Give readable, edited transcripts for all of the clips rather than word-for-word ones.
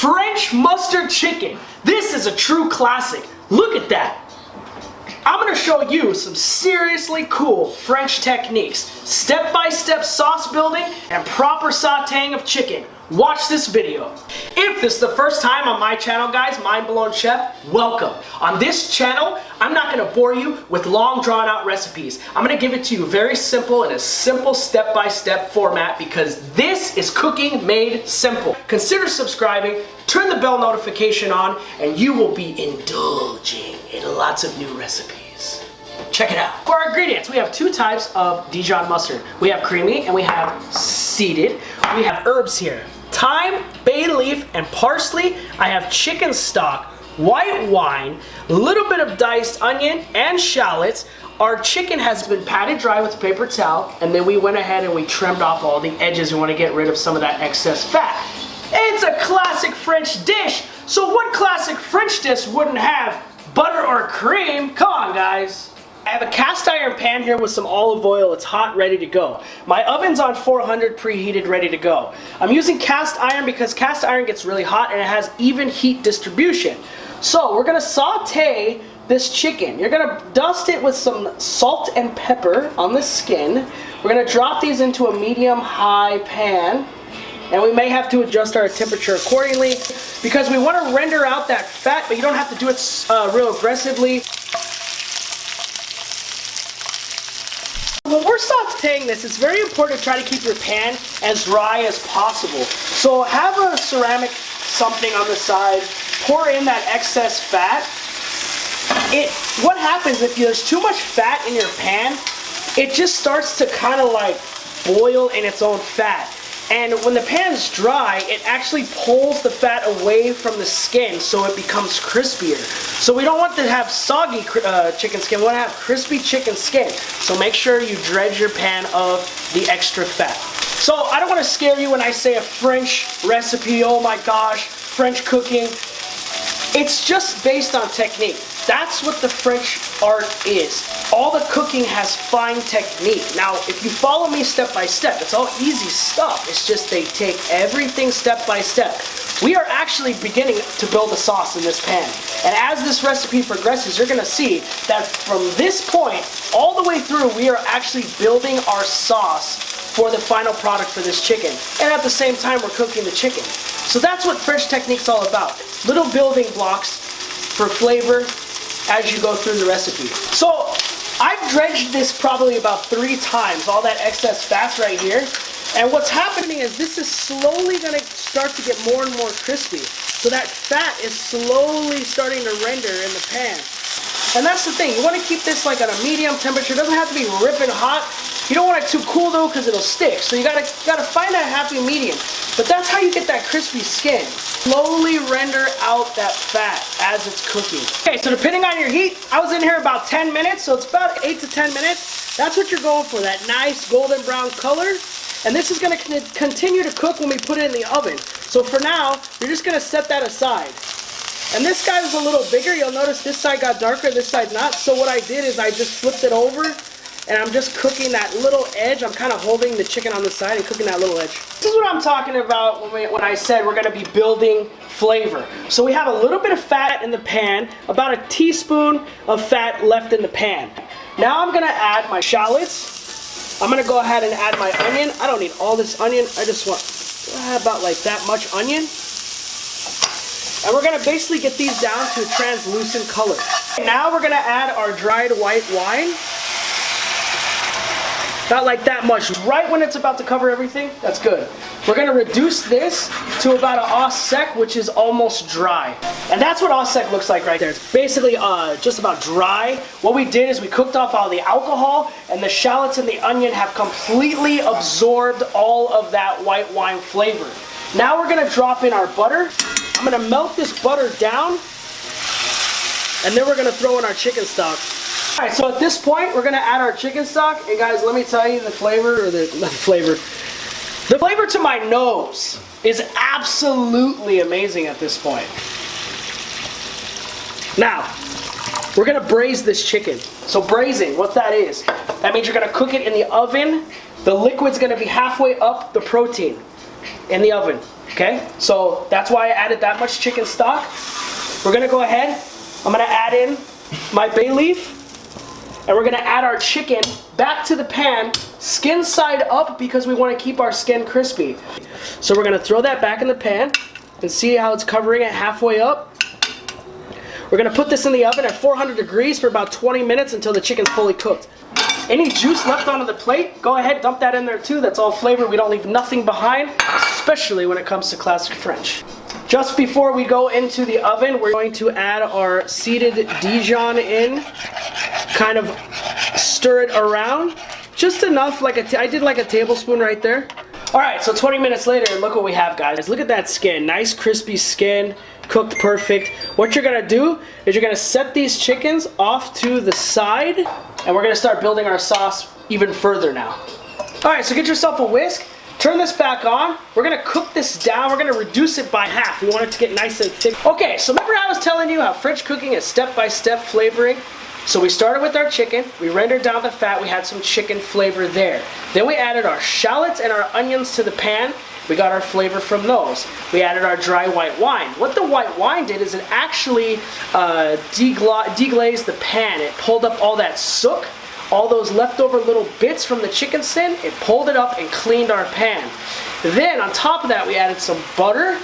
French mustard chicken. This is a true classic. Look at that. I'm going to show you some seriously cool French techniques, step-by-step sauce building, and proper sautéing of chicken. Watch this video. If this is the first time on my channel, guys, Mind Blown Chef, welcome. On this channel, I'm not going to bore you with long drawn-out recipes. I'm going to give it to you very simple in a simple step-by-step format because this is cooking made simple. Consider subscribing, turn the bell notification on, and you will be indulging in lots of new recipes. Check it out. For our ingredients, we have two types of Dijon mustard. We have creamy and we have seeded. We have herbs here. Thyme, bay leaf, and parsley. I have chicken stock, white wine, a little bit of diced onion and shallots. Our chicken has been patted dry with a paper towel, and then we went ahead and we trimmed off all the edges. We want to get rid of some of that excess fat. It's a classic French dish. So what classic French dish wouldn't have butter or cream? Come on, guys. I have a cast iron pan here with some olive oil. It's hot, ready to go. My oven's on 400, preheated, ready to go. I'm using cast iron because cast iron gets really hot and it has even heat distribution. So we're gonna saute this chicken. You're gonna dust it with some salt and pepper on the skin. We're gonna drop these into a medium-high pan. And we may have to adjust our temperature accordingly because we want to render out that fat, but you don't have to do it real aggressively. When we're sauteing this, it's very important to try to keep your pan as dry as possible. So have a ceramic something on the side, pour in that excess fat. What happens if there's too much fat in your pan, it just starts to kind of like boil in its own fat. And when the pan's dry, it actually pulls the fat away from the skin so it becomes crispier. So we don't want to have soggy chicken skin, we want to have crispy chicken skin. So make sure you dredge your pan of the extra fat. So I don't want to scare you when I say a French recipe, oh my gosh, French cooking. It's just based on technique. That's what the French art is. All the cooking has fine technique. Now, if you follow me step by step, it's all easy stuff. It's just they take everything step by step. We are actually beginning to build a sauce in this pan. And as this recipe progresses, you're gonna see that from this point, all the way through, we are actually building our sauce for the final product for this chicken. And at the same time, we're cooking the chicken. So that's what French technique's all about. Little building blocks for flavor as you go through the recipe. So I've dredged this probably about 3 times, all that excess fat right here. And what's happening is this is slowly gonna start to get more and more crispy. So that fat is slowly starting to render in the pan. And that's the thing, you wanna keep this like at a medium temperature. It doesn't have to be ripping hot. You don't want it too cool though because it'll stick. So you gotta find that happy medium. But that's how you get that crispy skin. Slowly render out that fat as it's cooking. Okay, so depending on your heat, I was in here about 10 minutes, so it's about 8 to 10 minutes. That's what you're going for, that nice golden brown color. And this is gonna continue to cook when we put it in the oven. So for now, you're just gonna set that aside. And this guy was a little bigger. You'll notice this side got darker, this side not. So what I did is I just flipped it over and I'm just cooking that little edge. I'm kind of holding the chicken on the side and cooking that little edge. This is what I'm talking about when I said we're gonna be building flavor. So we have a little bit of fat in the pan, about a teaspoon of fat left in the pan. Now I'm gonna add my shallots. I'm gonna go ahead and add my onion. I don't need all this onion. I just want about like that much onion. And we're gonna basically get these down to a translucent color. Now we're gonna add our dried white wine. Not like that much. Right when it's about to cover everything, that's good. We're gonna reduce this to about an au sec, which is almost dry. And that's what au sec looks like right there. It's basically just about dry. What we did is we cooked off all the alcohol, and the shallots and the onion have completely absorbed all of that white wine flavor. Now we're gonna drop in our butter. I'm gonna melt this butter down, and then we're gonna throw in our chicken stock. All right, so at this point, we're gonna add our chicken stock, and guys, let me tell you the flavor to my nose is absolutely amazing at this point. Now, we're gonna braise this chicken. So braising, what that is, that means you're gonna cook it in the oven. The liquid's gonna be halfway up the protein. in the oven, okay? So that's why I added that much chicken stock. We're gonna go ahead, I'm gonna add in my bay leaf, and we're gonna add our chicken back to the pan, skin side up, because we wanna keep our skin crispy. So we're gonna throw that back in the pan, and see how it's covering it halfway up. We're gonna put this in the oven at 400 degrees for about 20 minutes until the chicken's fully cooked. Any juice left onto the plate, go ahead, dump that in there too. That's all flavor. We don't leave nothing behind, especially when it comes to classic French. Just before we go into the oven, we're going to add our seeded Dijon in. Kind of stir it around. Just enough, I did like a tablespoon right there. Alright, so 20 minutes later, and look what we have, guys. Look at that skin. Nice crispy skin. Cooked perfect. What you're gonna do is you're gonna set these chickens off to the side, and we're gonna start building our sauce even further now. Alright, so get yourself a whisk. Turn this back on. We're gonna cook this down. We're gonna reduce it by half. We want it to get nice and thick. Okay, so remember I was telling you how French cooking is step-by-step flavoring? So we started with our chicken, we rendered down the fat, we had some chicken flavor there. Then we added our shallots and our onions to the pan. We got our flavor from those. We added our dry white wine. What the white wine did is it actually deglazed the pan. It pulled up all that soot, all those leftover little bits from the chicken skin. It pulled it up and cleaned our pan. Then on top of that, we added some butter.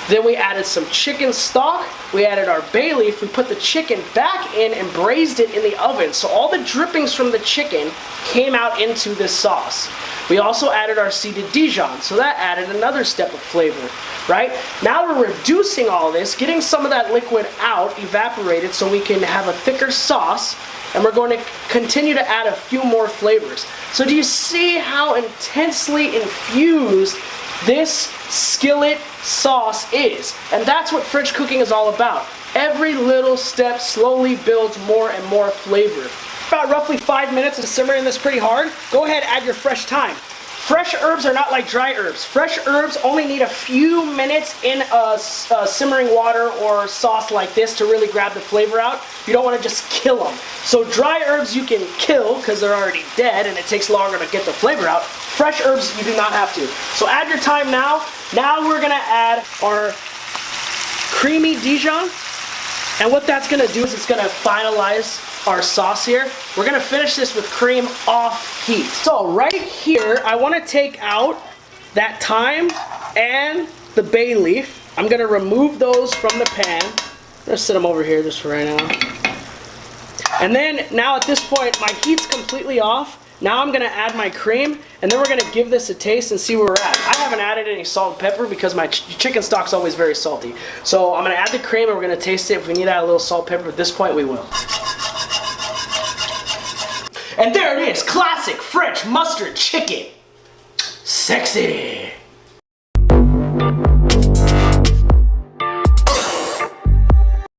Then we added some chicken stock, we added our bay leaf, we put the chicken back in and braised it in the oven. So all the drippings from the chicken came out into this sauce. We also added our seeded Dijon, so that added another step of flavor, right? Now we're reducing all this, getting some of that liquid out, evaporated, so we can have a thicker sauce, and we're going to continue to add a few more flavors. So do you see how intensely infused this skillet sauce is? And that's what French cooking is all about. Every little step slowly builds more and more flavor. About roughly 5 minutes of simmering this pretty hard. Go ahead, add your fresh thyme. Fresh herbs are not like dry herbs. Fresh herbs only need a few minutes in a simmering water or sauce like this to really grab the flavor out. You don't want to just kill them. So dry herbs you can kill because they're already dead and it takes longer to get the flavor out. Fresh herbs you do not have to. So add your thyme now. Now we're going to add our creamy Dijon. And what that's going to do is it's going to finalize our sauce here. We're going to finish this with cream off heat. So right here, I want to take out that thyme and the bay leaf. I'm going to remove those from the pan. I'm going to set them over here just for right now. And then now at this point, my heat's completely off. Now I'm going to add my cream, and then we're going to give this a taste and see where we're at. I haven't added any salt and pepper because my chicken stock's always very salty. So I'm going to add the cream and we're going to taste it. If we need to add a little salt and pepper at this point, we will. And there it is, classic French mustard chicken. Sexy.